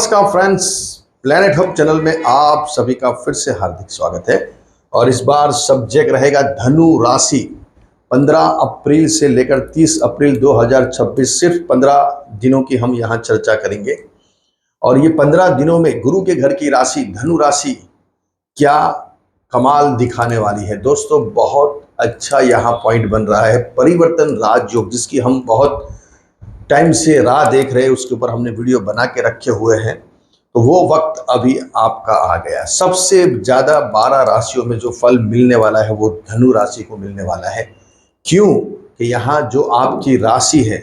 नमस्कार friends, planet hub channel में आप सभी का फिर से हार्दिक स्वागत है। और इस बार सब्जेक्ट रहेगा धनु राशि। 15 अप्रैल से लेकर 30 अप्रैल 2026, सिर्फ 15 दिनों की हम यहाँ चर्चा करेंगे। और ये 15 दिनों में गुरु के घर की राशि धनु राशि क्या कमाल दिखाने वाली है। दोस्तों, बहुत अच्छा यहाँ पॉइंट बन रहा है। परिवर्तन राजयोग, जिसकी हम बहुत टाइम से राह देख रहे हैं, उसके ऊपर हमने वीडियो बना के रखे हुए हैं। तो वो वक्त अभी आपका आ गया। सबसे ज़्यादा 12 राशियों में जो फल मिलने वाला है वो धनु राशि को मिलने वाला है। क्यों? कि यहाँ जो आपकी राशि है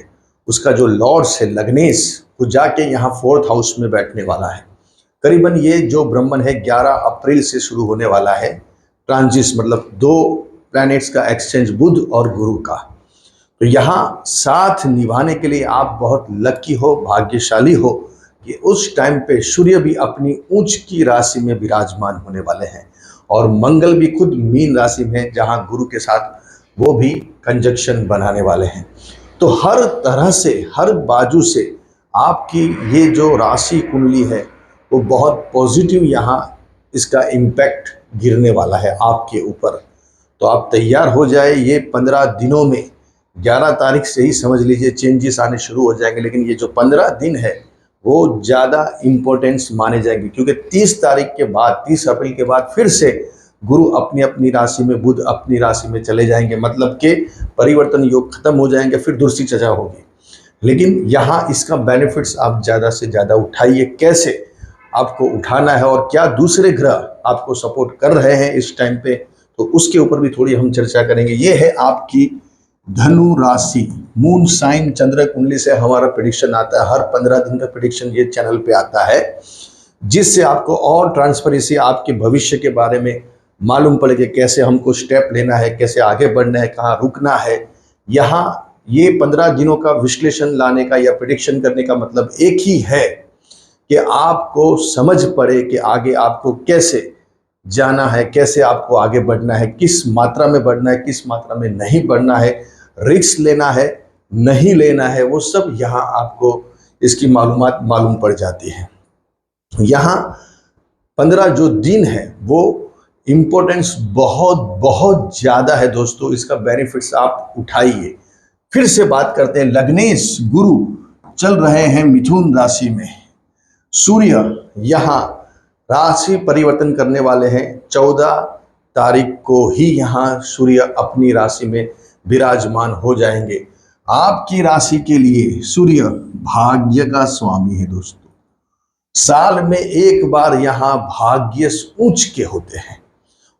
उसका जो लॉर्ड्स है लग्नेश, वो जाके यहाँ 4th हाउस में बैठने वाला है। करीबन ये जो ब्रह्मन है 11 अप्रैल से शुरू होने वाला है। ट्रांजिट मतलब 2 प्लैनेट्स का एक्सचेंज, बुध और गुरु का। तो यहाँ साथ निभाने के लिए आप बहुत लकी हो, भाग्यशाली हो कि उस टाइम पे सूर्य भी अपनी उच्च की राशि में विराजमान होने वाले हैं और मंगल भी खुद मीन राशि में, जहाँ गुरु के साथ वो भी कंजक्शन बनाने वाले हैं। तो हर तरह से, हर बाजू से आपकी ये जो राशि कुंडली है वो बहुत पॉजिटिव यहाँ इसका इम्पैक्ट गिरने वाला है आपके ऊपर। तो आप तैयार हो जाए। ये 15 दिनों में 11 तारीख से ही समझ लीजिए चेंजेस आने शुरू हो जाएंगे, लेकिन ये जो 15 दिन है वो ज़्यादा इम्पोर्टेंस माने जाएंगे, क्योंकि 30 तारीख के बाद, 30 अप्रैल के बाद फिर से गुरु अपनी अपनी राशि में, बुध अपनी राशि में चले जाएंगे। मतलब कि परिवर्तन योग खत्म हो जाएंगे, फिर दूसरी चर्चा होगी। लेकिन यहाँ इसका बेनिफिट्स आप ज़्यादा से ज़्यादा उठाइए। कैसे आपको उठाना है और क्या दूसरे ग्रह आपको सपोर्ट कर रहे हैं इस टाइम पे, तो उसके ऊपर भी थोड़ी हम चर्चा करेंगे। ये है आपकी धनु राशि। मून साइन चंद्र कुंडली से हमारा प्रेडिक्शन आता है। हर 15 दिन का प्रेडिक्शन ये चैनल पे आता है, जिससे आपको और ट्रांसपेरेंसी, आपके भविष्य के बारे में मालूम पड़े कि कैसे हमको स्टेप लेना है, कैसे आगे बढ़ना है, कहाँ रुकना है। यहाँ ये 15 दिनों का विश्लेषण लाने का या प्रेडिक्शन करने का मतलब एक ही है कि आपको समझ पड़े कि आगे आपको कैसे जाना है, कैसे आपको आगे बढ़ना है, किस मात्रा में बढ़ना है, किस मात्रा में नहीं बढ़ना है, रिस्क लेना है, नहीं लेना है, वो सब यहाँ आपको इसकी मालूमात मालूम पड़ जाती है। यहाँ 15 जो दिन है वो इम्पोर्टेंस बहुत बहुत ज़्यादा है दोस्तों। इसका बेनिफिट्स आप उठाइए। फिर से बात करते हैं। लग्नेश गुरु चल रहे हैं मिथुन राशि में। सूर्य यहाँ राशि परिवर्तन करने वाले हैं। 14 तारीख को ही यहाँ सूर्य अपनी राशि में विराजमान हो जाएंगे। आपकी राशि के लिए सूर्य भाग्य का स्वामी है दोस्तों। साल में एक बार यहाँ भाग्य उच्च के होते हैं।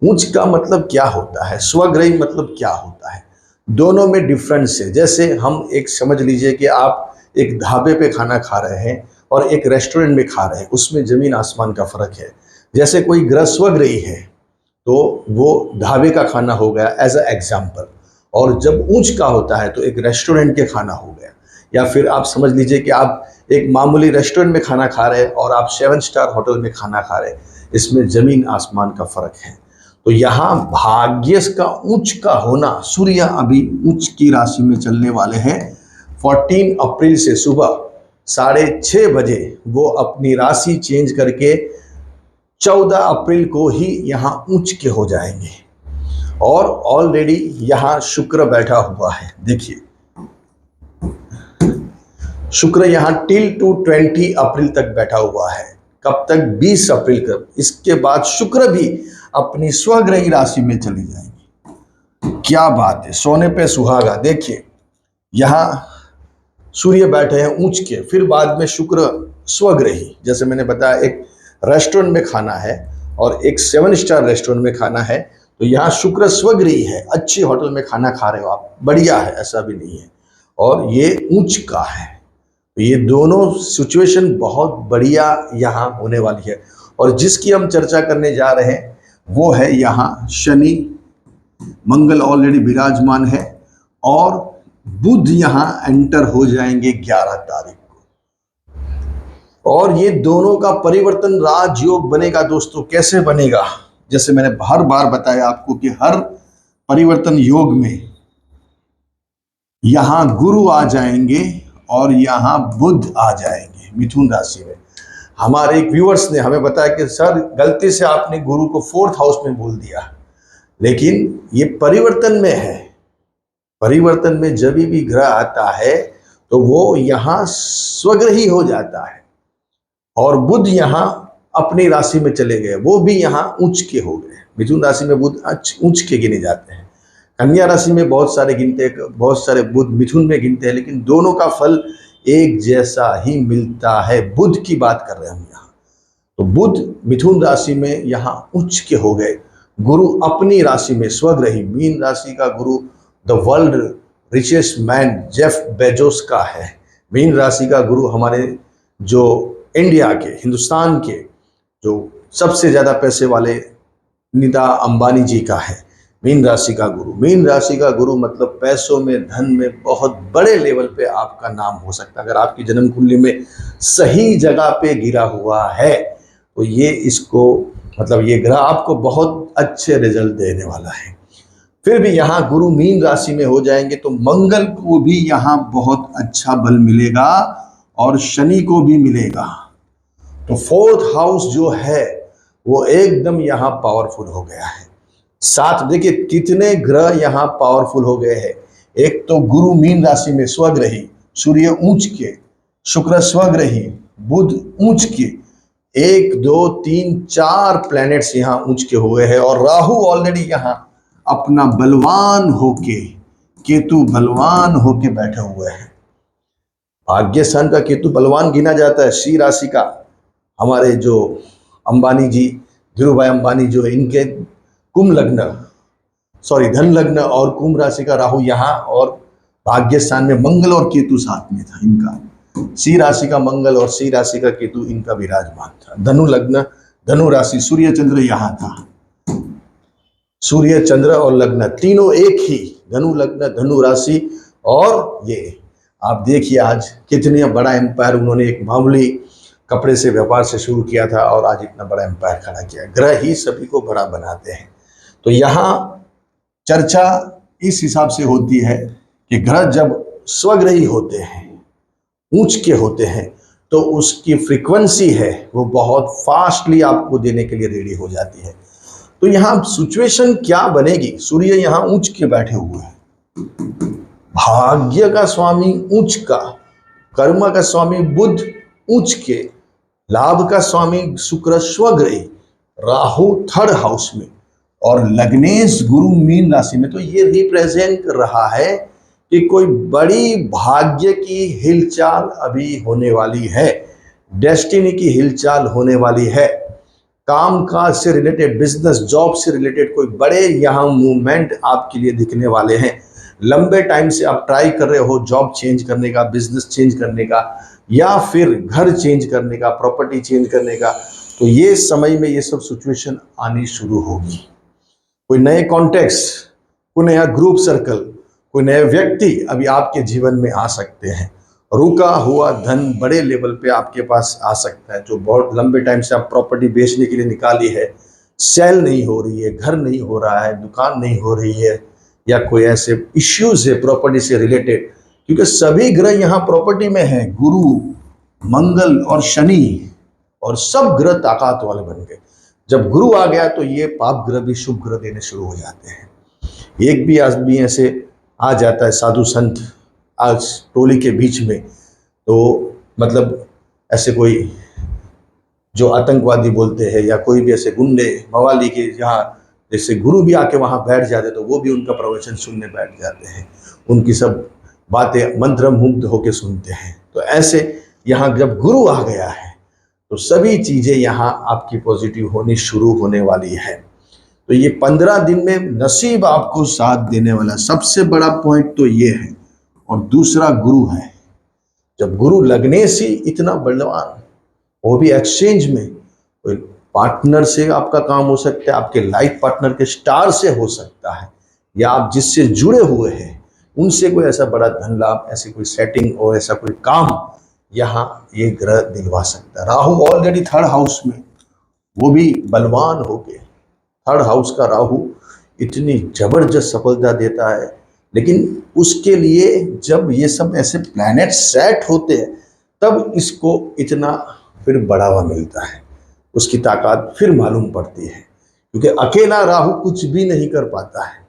उच्च का मतलब क्या होता है, स्वग्रही मतलब क्या होता है, दोनों में डिफरेंस है। जैसे हम एक समझ लीजिए कि आप एक ढाबे पे खाना खा रहे हैं और एक रेस्टोरेंट में खा रहे हैं, उसमें जमीन आसमान का फर्क है। जैसे कोई ग्रह स्वग्रही है तो वो ढाबे का खाना हो गया एज अ एग्जाम्पल, और जब उच्च का होता है तो एक रेस्टोरेंट के खाना हो गया। या फिर आप समझ लीजिए कि आप एक मामूली रेस्टोरेंट में खाना खा रहे हैं और आप 7 स्टार होटल में खाना खा रहे हैं, इसमें जमीन आसमान का फर्क है। तो यहाँ भाग्य का उच्च का होना, सूर्य अभी उच्च की राशि में चलने वाले हैं। 14 अप्रैल से सुबह 6:30 बजे वो अपनी राशि चेंज करके 14 अप्रैल को ही यहाँ उच्च के हो जाएंगे। और ऑलरेडी यहाँ शुक्र बैठा हुआ है। देखिए, शुक्र यहाँ टिल टू 20 अप्रैल तक बैठा हुआ है। कब तक? 20 अप्रैल तक। इसके बाद शुक्र भी अपनी स्वग्रही राशि में चली जाएंगी। क्या बात है, सोने पे सुहागा। देखिए, यहाँ सूर्य बैठे हैं उच्च के, फिर बाद में शुक्र स्वग्रही। जैसे मैंने बताया, एक रेस्टोरेंट में खाना है और एक 7 स्टार रेस्टोरेंट में खाना है, तो यहाँ शुक्र स्वग्रही है। अच्छी होटल में खाना खा रहे हो आप, बढ़िया है, ऐसा भी नहीं है। और ये उच्च का है। तो ये दोनों सिचुएशन बहुत बढ़िया यहाँ होने वाली है। और जिसकी हम चर्चा करने जा रहे हैं वो है यहाँ शनि। मंगल ऑलरेडी विराजमान है और बुध यहाँ एंटर हो जाएंगे 11 तारीख को। और ये दोनों का परिवर्तन राजयोग बनेगा दोस्तों। कैसे बनेगा? जैसे मैंने हर बार बताया आपको कि हर परिवर्तन योग में यहाँ गुरु आ जाएंगे और यहाँ बुध आ जाएंगे मिथुन राशि में। हमारे एक व्यूअर्स ने हमें बताया कि सर गलती से आपने गुरु को 4th हाउस में बोल दिया, लेकिन ये परिवर्तन में है। परिवर्तन में जब भी ग्रह आता है तो वो यहाँ स्वग्रही हो जाता है, और बुध यहाँ अपनी राशि में चले गए, वो भी यहाँ उच्च के हो गए। मिथुन राशि में बुध उच्च के गिने जाते हैं, कन्या राशि में बहुत सारे बुध मिथुन में गिनते हैं, लेकिन दोनों का फल एक जैसा ही मिलता है। बुध की बात कर रहे हैं हम यहाँ, तो बुध मिथुन राशि में यहाँ उच्च के हो गए। गुरु अपनी राशि में स्वग्रही, मीन राशि का गुरु the world richest man Jeff Bezos का है। मीन राशि का गुरु हमारे जो इंडिया के, हिंदुस्तान के जो सबसे ज़्यादा पैसे वाले नीता अंबानी जी का है मीन राशि का गुरु। मीन राशि का गुरु मतलब पैसों में, धन में बहुत बड़े लेवल पे आपका नाम हो सकता है। अगर आपकी जन्म कुंडली में सही जगह पे गिरा हुआ है तो ये इसको मतलब ये ग्रह आपको बहुत अच्छे रिजल्ट देने वाला है। फिर भी यहाँ गुरु मीन राशि में हो जाएंगे तो मंगल को भी यहाँ बहुत अच्छा बल मिलेगा और शनि को भी मिलेगा। तो 4th हाउस जो है वो एकदम यहाँ पावरफुल हो गया है। साथ देखिए कितने ग्रह यहाँ पावरफुल हो गए हैं। एक तो गुरु मीन राशि में स्वग्रही, सूर्य ऊंच के, शुक्र स्वग्रही, बुध ऊंच के, 1 2 3 4 प्लैनेट्स यहाँ ऊंच के हुए हैं, और राहु ऑलरेडी यहाँ अपना बलवान होके, केतु बलवान होके बैठे हुए हैं। भाग्य स्थान का केतु बलवान गिना जाता है। सी राशि का हमारे जो अंबानी जी, धीरू भाई अंबानी जो इनके कुंभ लग्न, धन लग्न और कुंभ राशि का राहु यहाँ, और भाग्य स्थान में मंगल और केतु साथ में था इनका। सी राशि का मंगल और सी राशि का केतु इनका विराजमान था। धनु लग्न, धनु राशि, सूर्य चंद्र यहाँ था। सूर्य चंद्र और लग्न तीनों एक ही, धनु लग्न, धनु राशि, और ये आप देखिए आज कितने बड़ा एम्पायर उन्होंने एक मामूली कपड़े से व्यापार से शुरू किया था और आज इतना बड़ा एम्पायर खड़ा किया। ग्रह ही सभी को बड़ा बनाते हैं। तो यहाँ चर्चा इस हिसाब से होती है कि ग्रह जब स्वग्रही होते हैं, ऊंच के होते हैं, तो उसकी फ्रीक्वेंसी है वो बहुत फास्टली आपको देने के लिए रेडी हो जाती है। तो यहाँ सिचुएशन क्या बनेगी? सूर्य यहाँ ऊंच के बैठे हुए हैं, भाग्य का स्वामी उच्च का, कर्म का स्वामी बुध उच्च के, लाभ का स्वामी शुक्र स्वग्रही, राहु 3rd हाउस में, और लग्नेश गुरु मीन राशि में। तो ये रिप्रेजेंट कर रहा है कि कोई बड़ी भाग्य की हिलचाल अभी होने वाली है, डेस्टिनी की हिलचाल होने वाली है। काम काज से रिलेटेड, बिजनेस जॉब से रिलेटेड कोई बड़े यहाँ मूवमेंट आपके लिए दिखने वाले हैं। लंबे टाइम से आप ट्राई कर रहे हो जॉब चेंज करने का, बिजनेस चेंज करने का, या फिर घर चेंज करने का, प्रॉपर्टी चेंज करने का, तो ये समय में ये सब सिचुएशन आनी शुरू होगी। कोई नए कॉन्टेक्ट्स, कोई नया ग्रुप सर्कल, कोई नए व्यक्ति अभी आपके जीवन में आ सकते हैं। रुका हुआ धन बड़े लेवल पे आपके पास आ सकता है, जो बहुत लंबे टाइम से आप प्रॉपर्टी बेचने के लिए निकाली है, सेल नहीं हो रही है, घर नहीं हो रहा है, दुकान नहीं हो रही है, या कोई ऐसे इश्यूज है प्रॉपर्टी से रिलेटेड, क्योंकि सभी ग्रह यहाँ प्रॉपर्टी में हैं। गुरु, मंगल और शनि, और सब ग्रह ताकत वाले बन गए। जब गुरु आ गया तो ये पाप ग्रह भी शुभ ग्रह देने शुरू हो जाते हैं। एक भी आदमी ऐसे आ जाता है साधु संत आज टोली के बीच में, तो मतलब ऐसे कोई जो आतंकवादी बोलते हैं या कोई भी ऐसे गुंडे मवाली के यहाँ जैसे गुरु भी आके वहाँ बैठ जाते, तो वो भी उनका प्रवचन सुनने बैठ जाते हैं, उनकी सब बातें मंत्रमुग्ध होके सुनते हैं। तो ऐसे यहाँ जब गुरु आ गया है तो सभी चीज़ें यहाँ आपकी पॉजिटिव होनी शुरू होने वाली है। तो ये 15 दिन में नसीब आपको साथ देने वाला सबसे बड़ा पॉइंट तो ये है। और दूसरा गुरु है, जब गुरु लगने से इतना बलवान, वो भी एक्सचेंज में, कोई पार्टनर से आपका काम हो सकता है, आपके लाइफ पार्टनर के स्टार से हो सकता है, या आप जिससे जुड़े हुए हैं उनसे कोई ऐसा बड़ा धन लाभ, ऐसी कोई सेटिंग और ऐसा कोई काम यहाँ ये ग्रह दिलवा सकता है। राहु ऑलरेडी 3rd हाउस में, वो भी बलवान हो गए। 3rd हाउस का राहु इतनी जबरदस्त सफलता देता है, लेकिन उसके लिए जब ये सब ऐसे प्लैनेट सेट होते हैं तब इसको इतना फिर बढ़ावा मिलता है, उसकी ताकत फिर मालूम पड़ती है, क्योंकि अकेला राहु कुछ भी नहीं कर पाता है।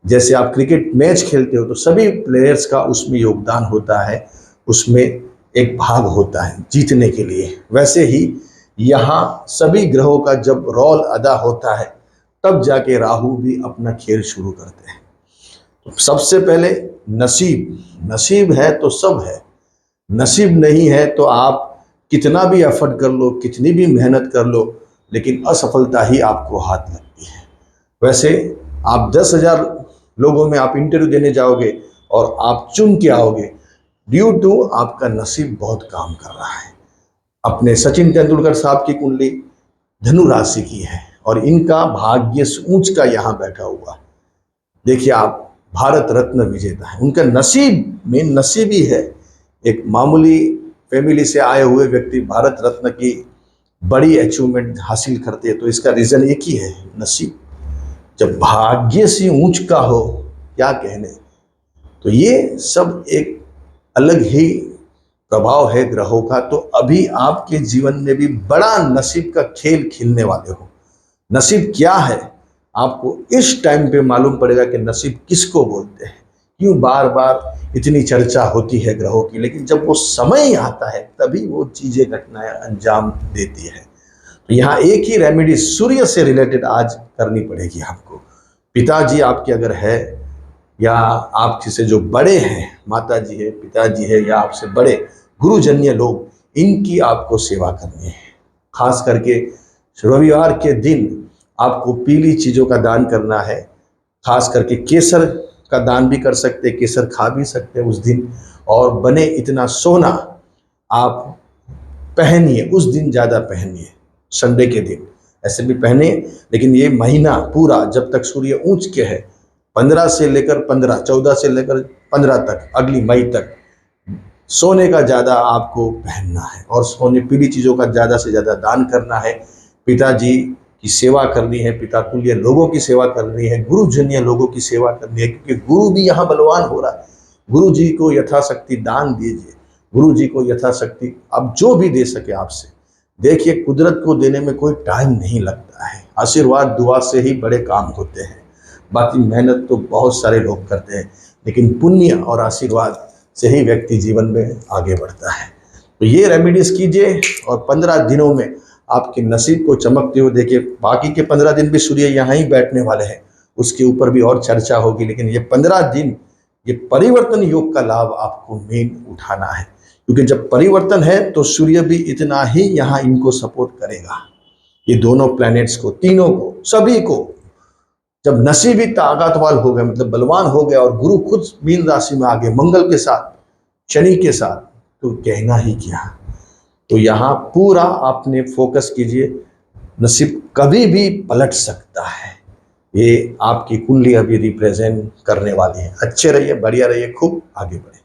जैसे आप क्रिकेट मैच खेलते हो तो सभी प्लेयर्स का उसमें योगदान होता है, उसमें एक भाग होता है जीतने के लिए, वैसे ही यहाँ सभी ग्रहों का जब रोल अदा होता है तब जाके राहु भी अपना खेल शुरू करते हैं। तो सबसे पहले नसीब, नसीब है तो सब है, नसीब नहीं है तो आप कितना भी एफर्ट कर लो, कितनी भी मेहनत कर लो, लेकिन असफलता ही आपको हाथ लगती है। वैसे आप 10,000 लोगों में आप इंटरव्यू देने जाओगे और आप चुन के आओगे, ड्यू टू आपका नसीब बहुत काम कर रहा है। अपने सचिन तेंदुलकर साहब की कुंडली धनु राशि की है और इनका भाग्य ऊंच का यहाँ बैठा हुआ। देखिए आप भारत रत्न विजेता है, उनका नसीब में नसीब ही है। एक मामूली फैमिली से आए हुए व्यक्ति भारत रत्न की बड़ी अचीवमेंट हासिल करते हैं, तो इसका रीजन एक ही है, नसीब। जब भाग्य से ऊंच का हो, क्या कहने। तो ये सब एक अलग ही प्रभाव है ग्रहों का। तो अभी आपके जीवन में भी बड़ा नसीब का खेल खेलने वाले हो। नसीब क्या है आपको इस टाइम पे मालूम पड़ेगा कि नसीब किसको बोलते हैं। क्यों बार बार इतनी चर्चा होती है ग्रहों की, लेकिन जब वो समय आता है तभी वो चीजें घटनाएं अंजाम देती है। तो यहाँ एक ही रेमेडी सूर्य से रिलेटेड आज करनी पड़ेगी आपको। पिताजी आपके अगर है या आपसे से जो बड़े हैं, माता जी है, पिताजी है या आपसे बड़े गुरुजन्य लोग, इनकी आपको सेवा करनी है। खास करके रविवार के दिन आपको पीली चीज़ों का दान करना है। खास करके केसर का दान भी कर सकते, केसर खा भी सकते हैं उस दिन। और बने इतना सोना आप पहनिए, उस दिन ज़्यादा पहनिए, संडे के दिन ऐसे भी पहने। लेकिन ये महीना पूरा जब तक सूर्य ऊंच के है, 15 से लेकर 15, 14 से लेकर 15 तक, अगली मई तक सोने का ज़्यादा आपको पहनना है और सोने पीली चीज़ों का ज़्यादा से ज़्यादा दान करना है। पिताजी की सेवा करनी है, पिता तुल्य लोगों की सेवा करनी है, गुरुजन्य लोगों की सेवा करनी है, क्योंकि गुरु भी यहाँ बलवान हो रहा है। गुरु जी को यथाशक्ति दान दीजिए, गुरु जी को यथाशक्ति अब जो भी दे सके आपसे। देखिए कुदरत को देने में कोई टाइम नहीं लगता है, आशीर्वाद दुआ से ही बड़े काम होते हैं। बाकी मेहनत तो बहुत सारे लोग करते हैं, लेकिन पुण्य और आशीर्वाद से ही व्यक्ति जीवन में आगे बढ़ता है। तो ये रेमेडीज कीजिए और 15 दिनों में आपके नसीब को चमकते हुए देखिए। बाकी के 15 दिन भी सूर्य यहाँ ही बैठने वाले हैं, उसके ऊपर भी और चर्चा होगी, लेकिन ये 15 दिन ये परिवर्तन योग का लाभ आपको मेन उठाना है। क्योंकि जब परिवर्तन है तो सूर्य भी इतना ही यहाँ इनको सपोर्ट करेगा, ये दोनों प्लैनेट्स को, तीनों को, सभी को। जब नसीब ही ताकतवर हो गए, मतलब बलवान हो गया, और गुरु खुद मीन राशि में आ गए मंगल के साथ, शनि के साथ, तो कहना ही क्या। तो यहाँ पूरा आपने फोकस कीजिए, नसीब कभी भी पलट सकता है। ये आपकी कुंडली अभी रिप्रेजेंट करने वाली है। अच्छे रहिए, बढ़िया रहिए, खूब आगे बढ़े।